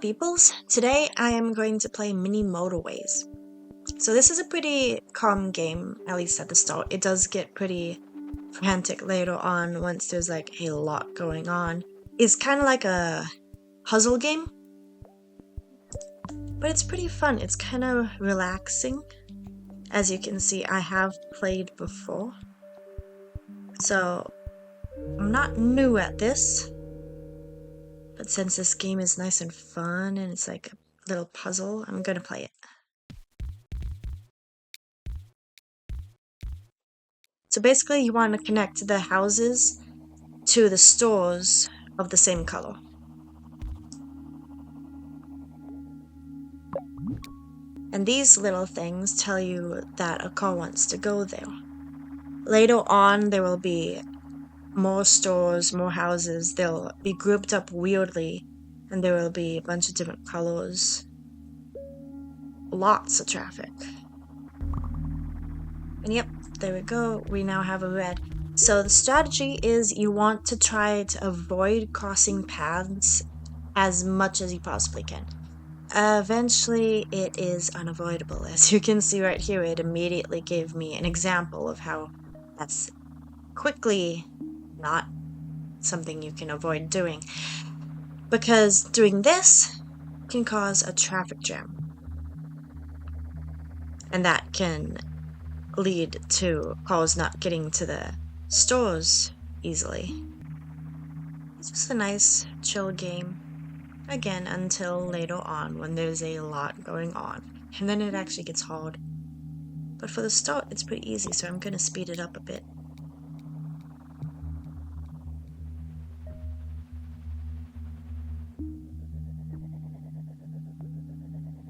peoples, today I am going to play Mini Motorways. So this is a pretty calm game, at least at the start. It does get pretty frantic later on once there's like a lot going on. It's kind of like a puzzle game, but it's pretty fun. It's kind of relaxing. As you can see, I have played before, so I'm not new at this. But since this game is nice and fun and it's like a little puzzle, I'm gonna play it. So basically you want to connect the houses to the stores of the same color. And these little things tell you that a car wants to go there. Later on there will be more stores, more houses. They'll be grouped up weirdly and there will be a bunch of different colors. Lots of traffic. And yep, there we go. We now have a red. So the strategy is you want to try to avoid crossing paths as much as you possibly can. Eventually, it is unavoidable. As you can see right here, it immediately gave me an example of how that's quickly not something you can avoid doing. Because doing this can cause a traffic jam. And that can lead to cars not getting to the stores easily. It's just a nice, chill game. Again, until later on when there's a lot going on. And then it actually gets hard. But for the start, it's pretty easy, so I'm gonna speed it up a bit.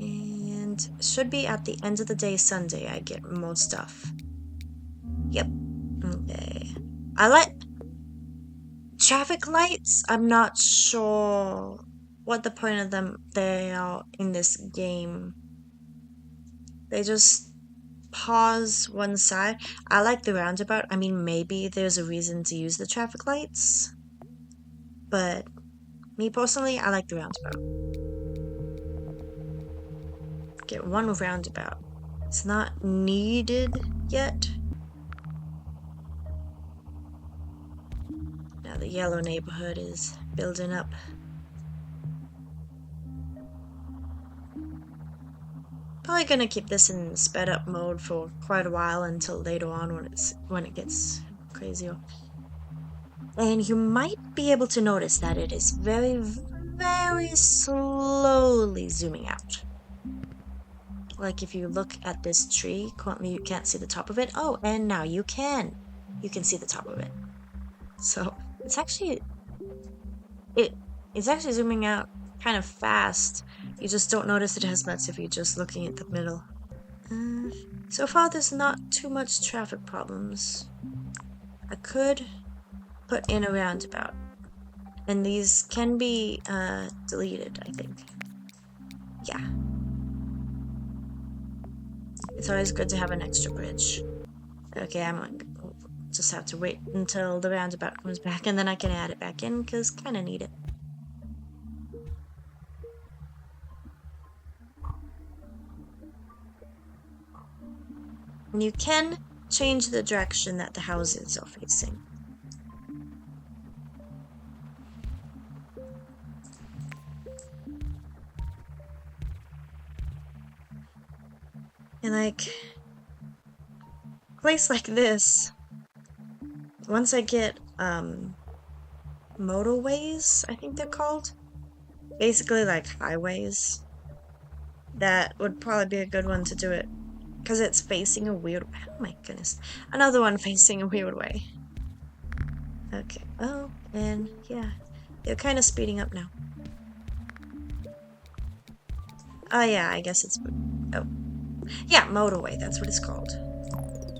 And should be at the end of the day Sunday I get more stuff. Yep. Okay. I like traffic lights. I'm not sure what the point of them they are in this game. They just pause one side. I like the roundabout. I mean, maybe there's a reason to use the traffic lights, but me personally, I like the roundabout. Get one roundabout. It's not needed yet. Now the yellow neighborhood is building up. Probably gonna keep this in sped up mode for quite a while until later on when it gets crazier. And you might be able to notice that it is very, very slowly zooming out. Like if you look at this tree, currently you can't see the top of it. Oh, and now you can. You can see the top of it. So it's actually zooming out kind of fast. You just don't notice it as much if you're just looking at the middle. So far there's not too much traffic problems. I could put in a roundabout. And these can be deleted, I think. Yeah. It's always good to have an extra bridge. Okay, I'm like, just have to wait until the roundabout comes back and then I can add it back in because kind of need it. And you can change the direction that the houses are facing. And like, a place like this, once I get, motorways, I think they're called. Basically like highways. That would probably be a good one to do it. Because it's facing a weird way. Oh my goodness. Another one facing a weird way. Okay. Oh, and yeah. They're kind of speeding up now. Oh yeah, I guess it's... Oh. Yeah, motorway. That's what it's called.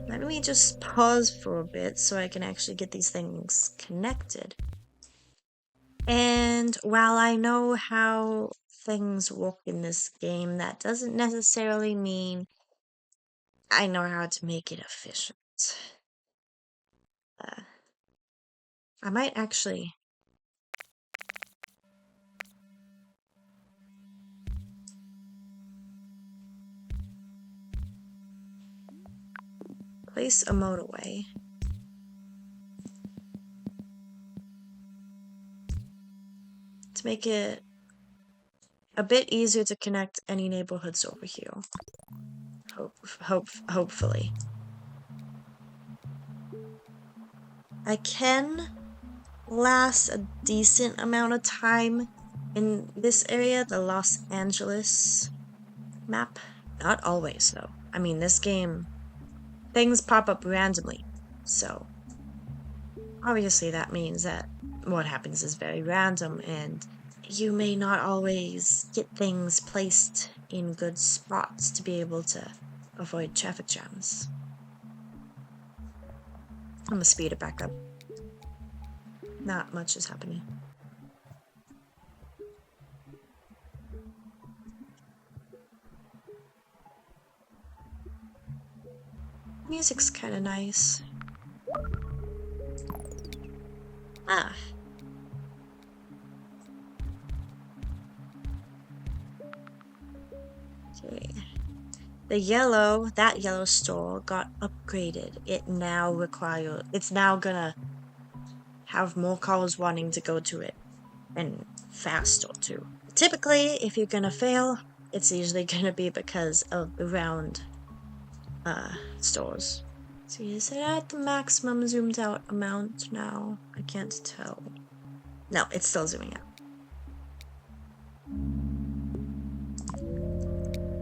Let me just pause for a bit so I can actually get these things connected. And while I know how things work in this game, that doesn't necessarily mean I know how to make it efficient. I might actually... Place a motorway. To make it a bit easier to connect any neighborhoods over here. Hopefully. I can last a decent amount of time in this area, the Los Angeles map. Not always, though. I mean, this game, things pop up randomly, so obviously that means that what happens is very random, and you may not always get things placed in good spots to be able to avoid traffic jams. I'm gonna speed it back up. Not much is happening. Music's kind of nice. Ah. Okay. That yellow store got upgraded. It's now gonna have more cars wanting to go to it, and faster too. Typically, if you're gonna fail, it's usually gonna be because of the round stores. So is it at the maximum zoomed out amount now? I can't tell. No, it's still zooming out.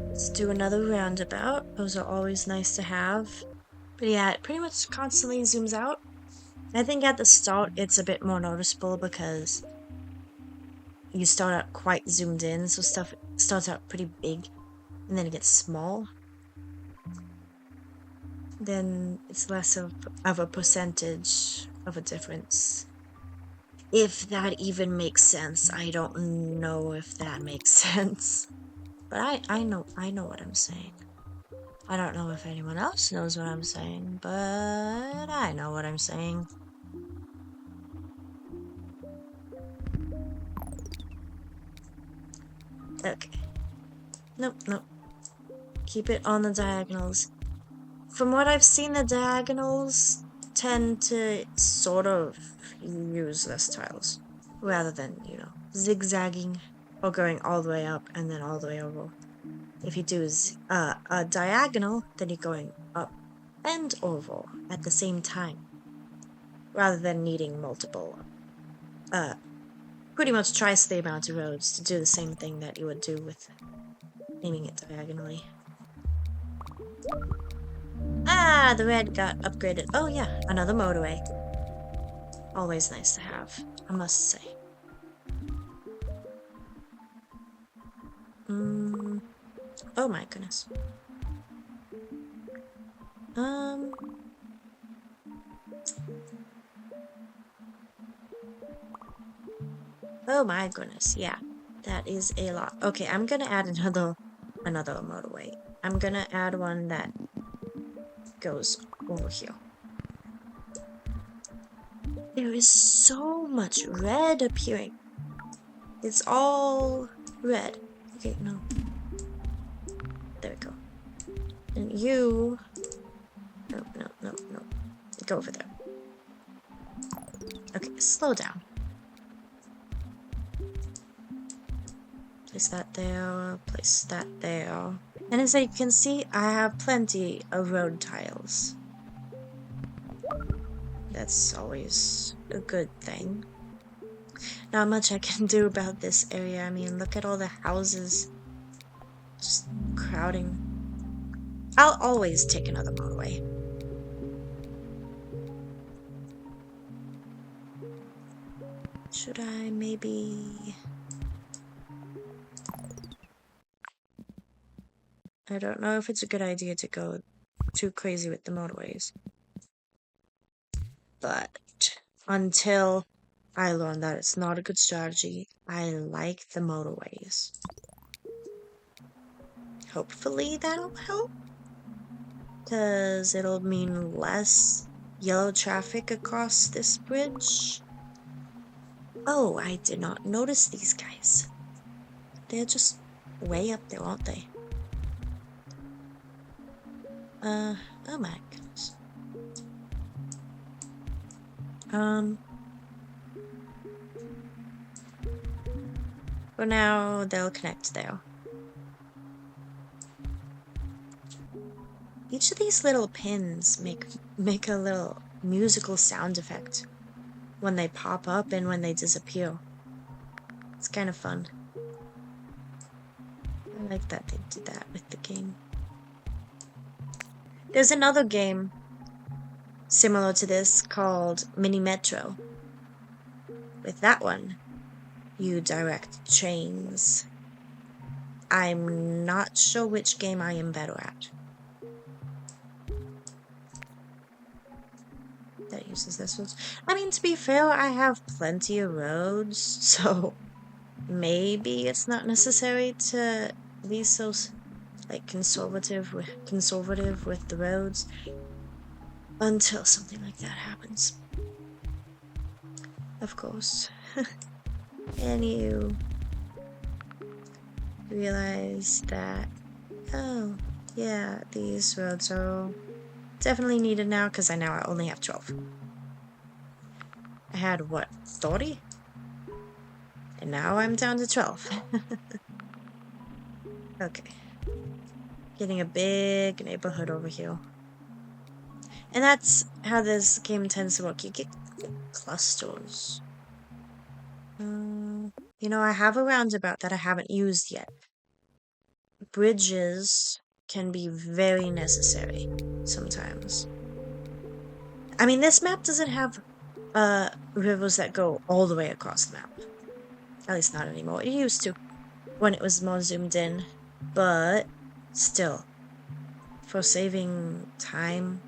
Let's do another roundabout. Those are always nice to have. But yeah, it pretty much constantly zooms out. I think at the start it's a bit more noticeable because you start out quite zoomed in, so stuff starts out pretty big and then it gets small. Then it's less of a percentage of a difference. If that even makes sense. I don't know if that makes sense. But I know what I'm saying. I don't know if anyone else knows what I'm saying, but I know what I'm saying. Okay. Nope. Keep it on the diagonals. From what I've seen, the diagonals tend to sort of use less tiles, rather than, zigzagging or going all the way up and then all the way over. If you do a diagonal, then you're going up and over at the same time, rather than needing multiple, pretty much twice the amount of roads to do the same thing that you would do with aiming it diagonally. Ah, the red got upgraded. Oh yeah, another motorway. Always nice to have, I must say. Oh my goodness. Oh my goodness, yeah. That is a lot. Okay, I'm gonna add another motorway. I'm gonna add one that goes over here. There is so much red appearing. It's all red. Okay, no. There we go. And you... No. Go over there. Okay, slow down. Place that there, place that there. And as you can see, I have plenty of road tiles. That's always a good thing. Not much I can do about this area. I mean, look at all the houses just crowding. I'll always take another motorway. Should I maybe... I don't know if it's a good idea to go too crazy with the motorways. But until I learn that it's not a good strategy, I like the motorways. Hopefully that'll help, because it'll mean less yellow traffic across this bridge. Oh, I did not notice these guys. They're just way up there, aren't they? Oh my goodness. For now, they'll connect there. Each of these little pins make a little musical sound effect when they pop up and when they disappear. It's kind of fun. I like that they did that with the game. There's another game similar to this called Mini Metro. With that one, you direct trains. I'm not sure which game I am better at. That uses this one. I mean, to be fair, I have plenty of roads, so maybe it's not necessary to be so like conservative with the roads until something like that happens. Of course. And you realize that, oh, yeah, these roads are definitely needed now because I only have 12. I had, what, 30? And now I'm down to 12. Okay. Getting a big neighborhood over here. And that's how this game tends to work. You get clusters. You know, I have a roundabout that I haven't used yet. Bridges can be very necessary sometimes. I mean, this map doesn't have rivers that go all the way across the map. At least not anymore. It used to when it was more zoomed in. But still, for saving time,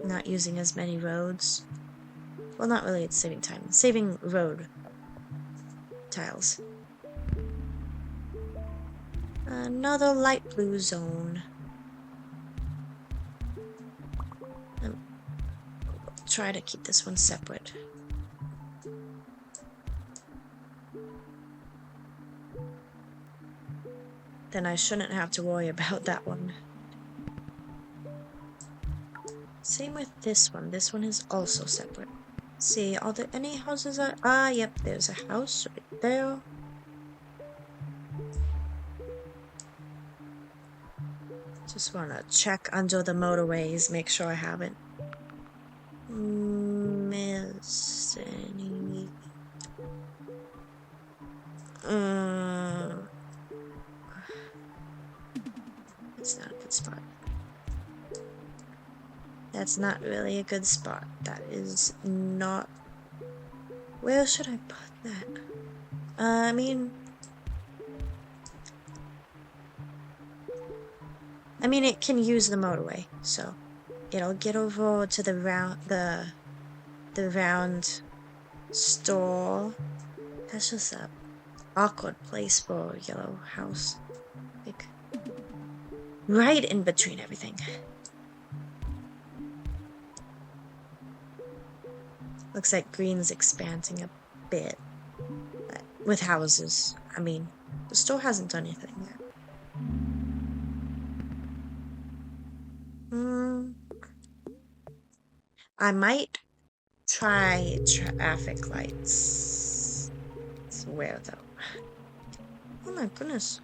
not using as many roads. Well, not really, it's saving time. Saving road tiles. Another light blue zone. Try to keep this one separate. Then I shouldn't have to worry about that one. Same with this one. This one is also separate. Let's see, are there any houses? Yep, there's a house right there. Just want to check under the motorways, make sure I haven't missed any. That's not a good spot. That's not really a good spot. That is not... Where should I put that? I mean, it can use the motorway, so it'll get over to the round store. That's just a awkward place for a yellow house. Like, right in between everything. Looks like green's expanding a bit. With houses. I mean, the store hasn't done anything yet. I might try traffic lights. It's where though? Oh my goodness.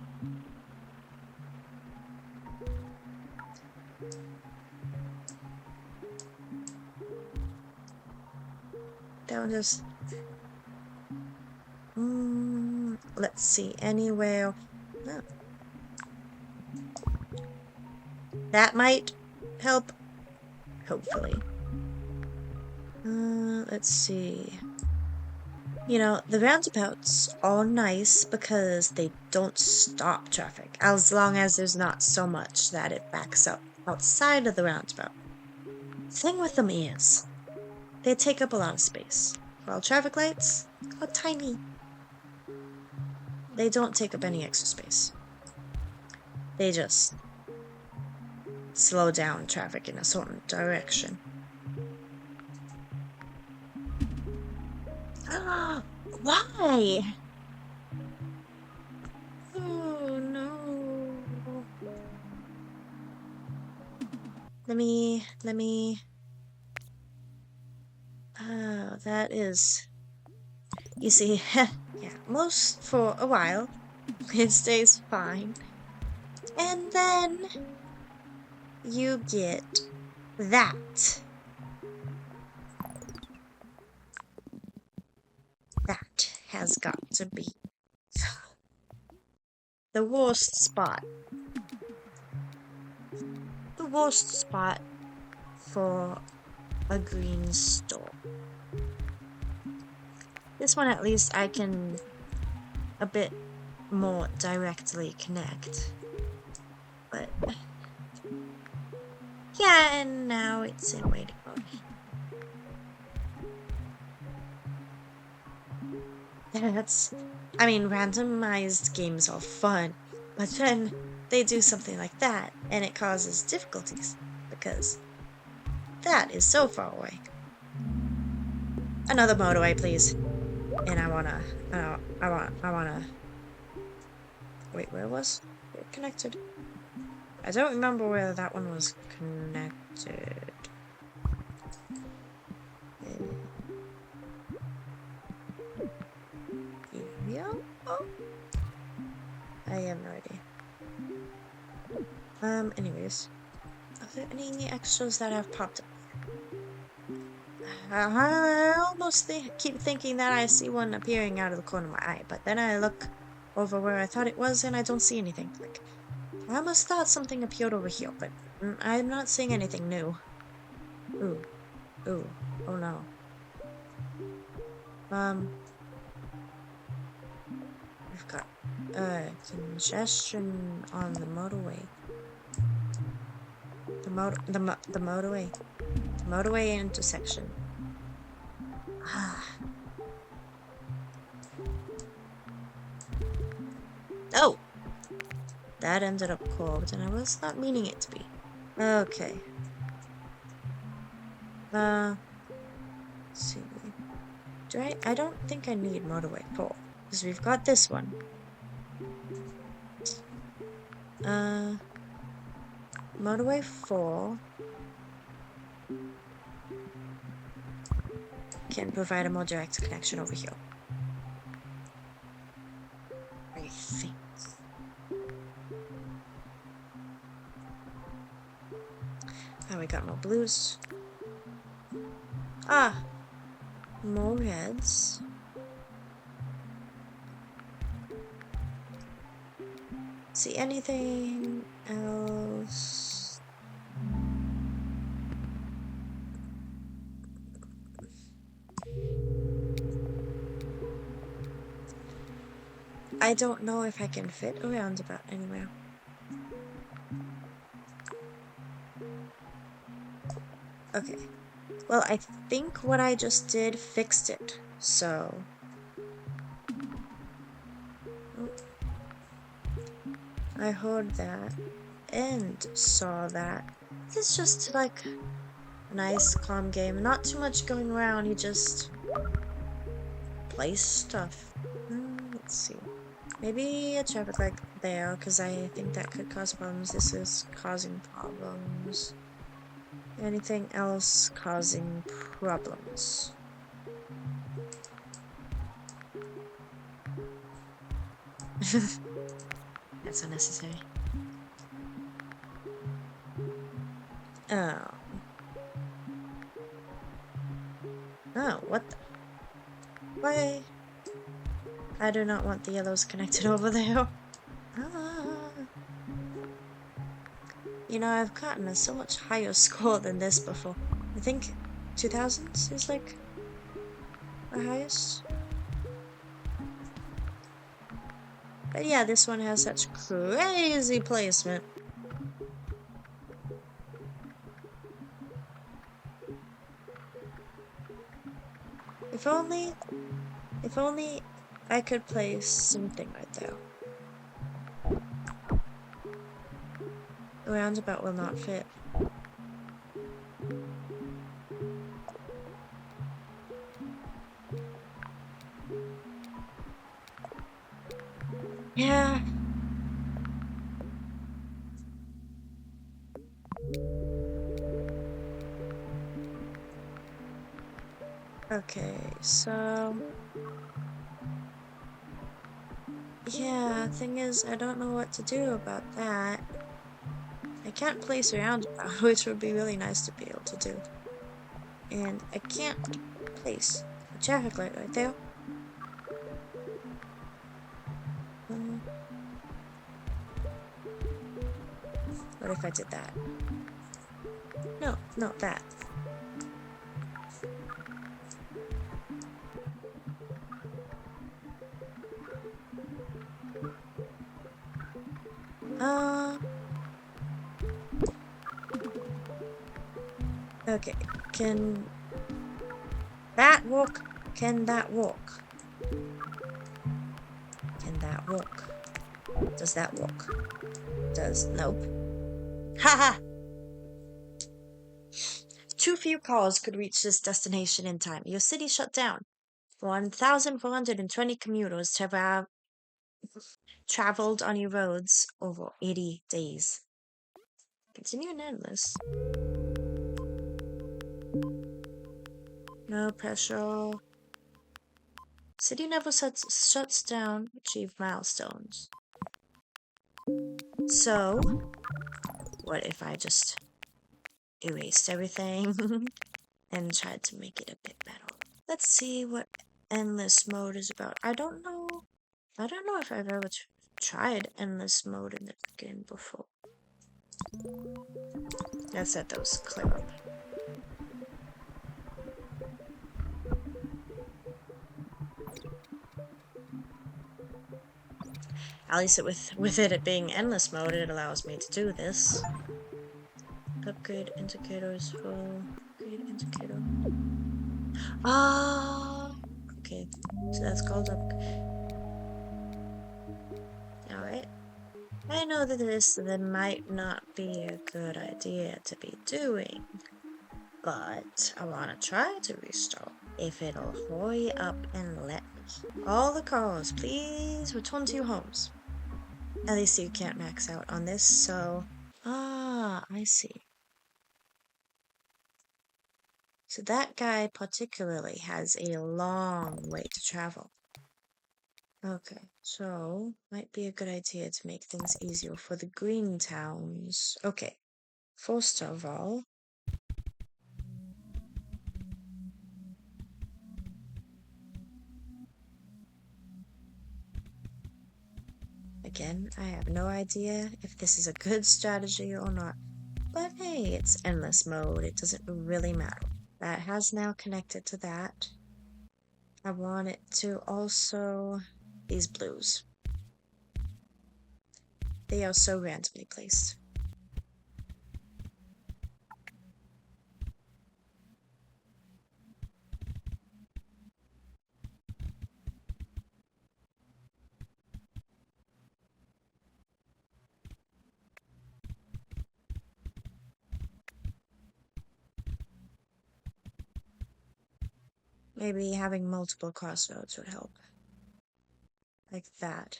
That one just... let's see, anywhere... No. That might help. Hopefully. Let's see. You know, the roundabouts are nice because they don't stop traffic, as long as there's not so much that it backs up outside of the roundabout. The thing with them is, they take up a lot of space, while traffic lights are tiny. They don't take up any extra space. They just slow down traffic in a certain direction. Why? Oh no. Let me that is... You see, yeah, most for a while, it stays fine. And then you get that. That has got to be the worst spot. The worst spot for a green store. This one at least I can a bit more directly connect. But yeah, and now it's in waiting mode. I mean, randomized games are fun, but then they do something like that, and it causes difficulties, because that is so far away. Another motorway, please. And I wanna... Wait, where was it connected? I don't remember where that one was connected. Yeah? Oh. I have no idea. Anyways. Are there any extras that have popped up? I almost keep thinking that I see one appearing out of the corner of my eye, but then I look over where I thought it was and I don't see anything. Like, I almost thought something appeared over here, but I'm not seeing anything new. Ooh. Ooh. Oh no. We've got congestion on the motorway. The motorway. The motorway intersection. Oh! That ended up curved, and I was not meaning it to be. Okay. Let's see. I don't think I need motorway 4, because we've got this one. Motorway 4 can provide a more direct connection over here. I think. Oh, we got more blues. Ah! More reds. See anything else? I don't know if I can fit a roundabout anywhere. Okay. Well, I think what I just did fixed it, so... Oh. I heard that and saw that. It's just like a nice, calm game. Not too much going around, you just place stuff. Let's see. Maybe a traffic light there, because I think that could cause problems. This is causing problems. Anything else causing problems? That's unnecessary. Oh. Oh, what the? Why? I do not want the yellows connected over there. You know, I've gotten a so much higher score than this before. I think 2000s is like the highest. But yeah, this one has such crazy placement. If only I could place something right there. The roundabout will not fit. Yeah. Okay, so yeah, thing is, I don't know what to do about that. I can't place a roundabout, which would be really nice to be able to do. And I can't place a traffic light right there. Um, what if I did that? No, no, that. Uh, okay. Can that walk? Can that walk? Can that walk? Does that walk? Nope. Haha! Too few cars could reach this destination in time. Your city shut down. 1,420 commuters traveled on your roads over 80 days. Continue and endless. No pressure. City never shuts down. Achieve milestones. So, what if I just erased everything and tried to make it a bit better? Let's see what endless mode is about. I don't know. I don't know if I've ever tried endless mode in the game before. Let's set those clear up. At least with it being endless mode, it allows me to do this. Upgrade indicators full. Upgrade indicator. Ah, okay. So that's called up. Alright. I know that might not be a good idea to be doing, but I want to try to restart. If it'll hurry up and let me. All the cars, please return to your homes. At least you can't max out on this, so... Ah, I see. So that guy particularly has a long way to travel. Okay, so might be a good idea to make things easier for the green towns. Okay, first of all, again, I have no idea if this is a good strategy or not. But hey, it's endless mode. It doesn't really matter. That has now connected to that. I want it to also... These blues. They are so randomly placed. Maybe having multiple crossroads would help. Like that.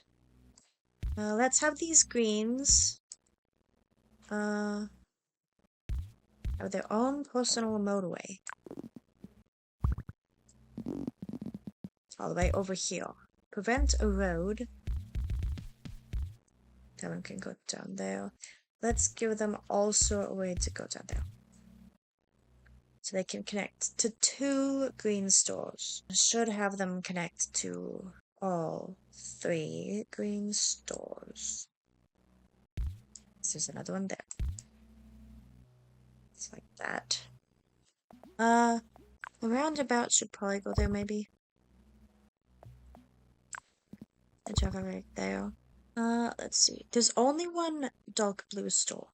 Let's have these greens have their own personal motorway. All the way over here. Prevent a road. That one can go down there. Let's give them also a way to go down there. So they can connect to 2 green stores. Should have them connect to all 3 green stores. So there's another one there. It's like that. The roundabout should probably go there, maybe. The Java right there. Let's see. There's only one dark blue store.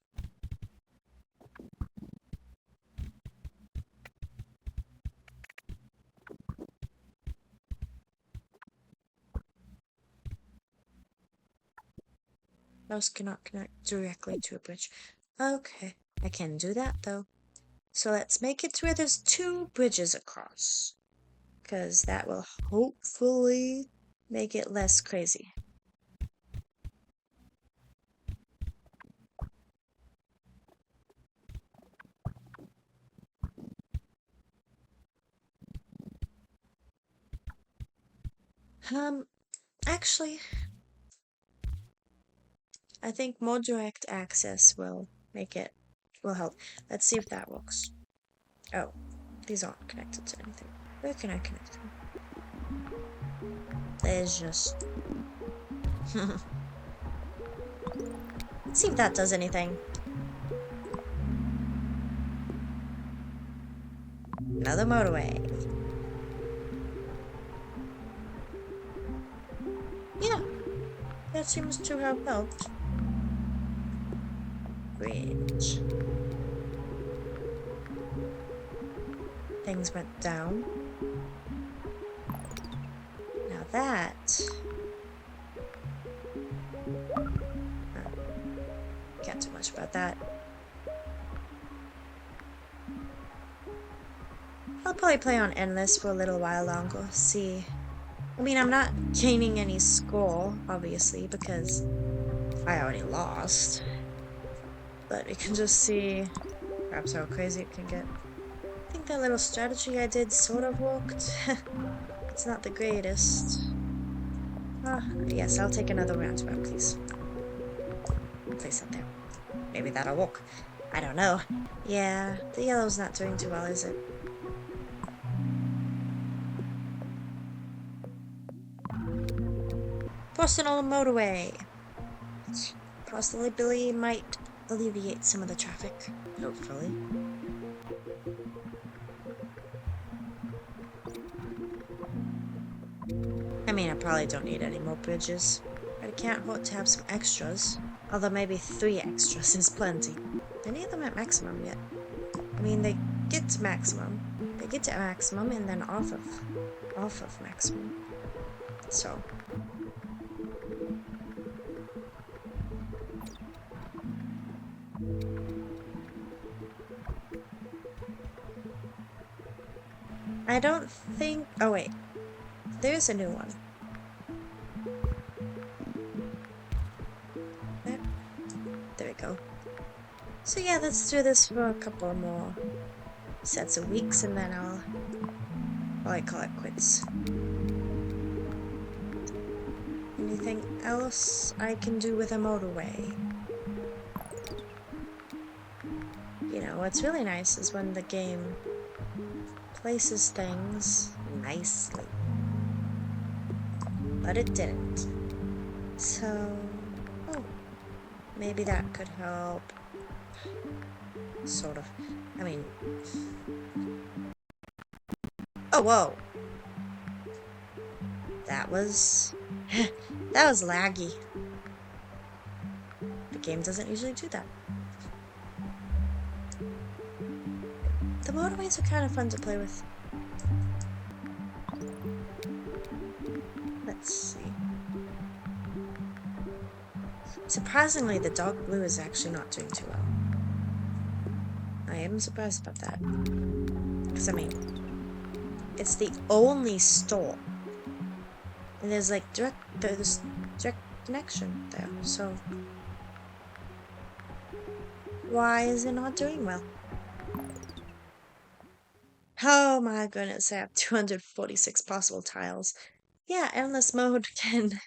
Those cannot connect directly to a bridge. Okay, I can do that though. So let's make it to where there's 2 bridges across. Because that will hopefully make it less crazy. Um, actually, I think more direct access will help. Let's see if that works. Oh, these aren't connected to anything. Where can I connect them? There's just... Let's see if that does anything. Another motorway. Yeah, that seems to have helped. Bridge. Things went down. Now that... Can't do much about that. I'll probably play on Endless for a little while longer, see. I mean, I'm not gaining any score, obviously, because I already lost. But you can just see perhaps how crazy it can get. I think that little strategy I did sort of worked. It's not the greatest. Yes, I'll take another roundabout, please. Place up there. Maybe that'll work. I don't know. Yeah, the yellow's not doing too well, is it? Personal motorway. Possibly might alleviate some of the traffic. Hopefully. I mean, I probably don't need any more bridges, but it can't hurt to have some extras. Although maybe 3 extras is plenty. Any of them at maximum yet? I mean, they get to maximum. They get to maximum and then off of maximum. So. I don't think... Oh, wait. There's a new one. There we go. So yeah, let's do this for a couple more sets of weeks, and then I'll call it quits. Anything else I can do with a motorway? You know, what's really nice is when the game places things nicely. But it didn't. So, maybe that could help. Sort of. I mean... Oh, whoa! That was... that was laggy. The game doesn't usually do that. The motorways are kind of fun to play with. Let's see. Surprisingly, the dark blue is actually not doing too well. I am surprised about that. Because, I mean, it's the only store. And there's like direct connection there, so why is it not doing well? Oh my goodness, I have 246 possible tiles. Yeah, endless mode can...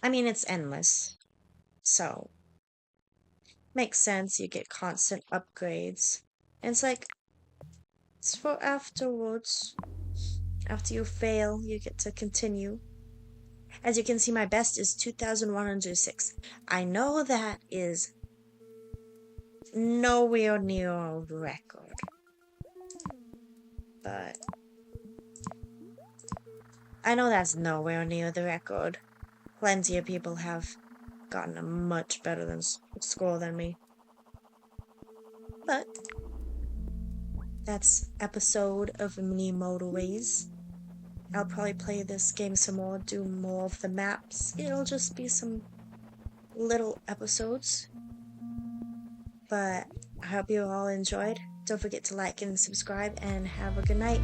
I mean, it's endless. So, makes sense, you get constant upgrades. And it's like, it's for afterwards. After you fail, you get to continue. As you can see, my best is 2,106. I know that is nowhere near a record. But I know that's nowhere near the record. Plenty of people have gotten a much better score than me. But that's episode of Mini Motorways. I'll probably play this game some more, do more of the maps. It'll just be some little episodes. But I hope you all enjoyed. Don't forget to like and subscribe, and have a good night.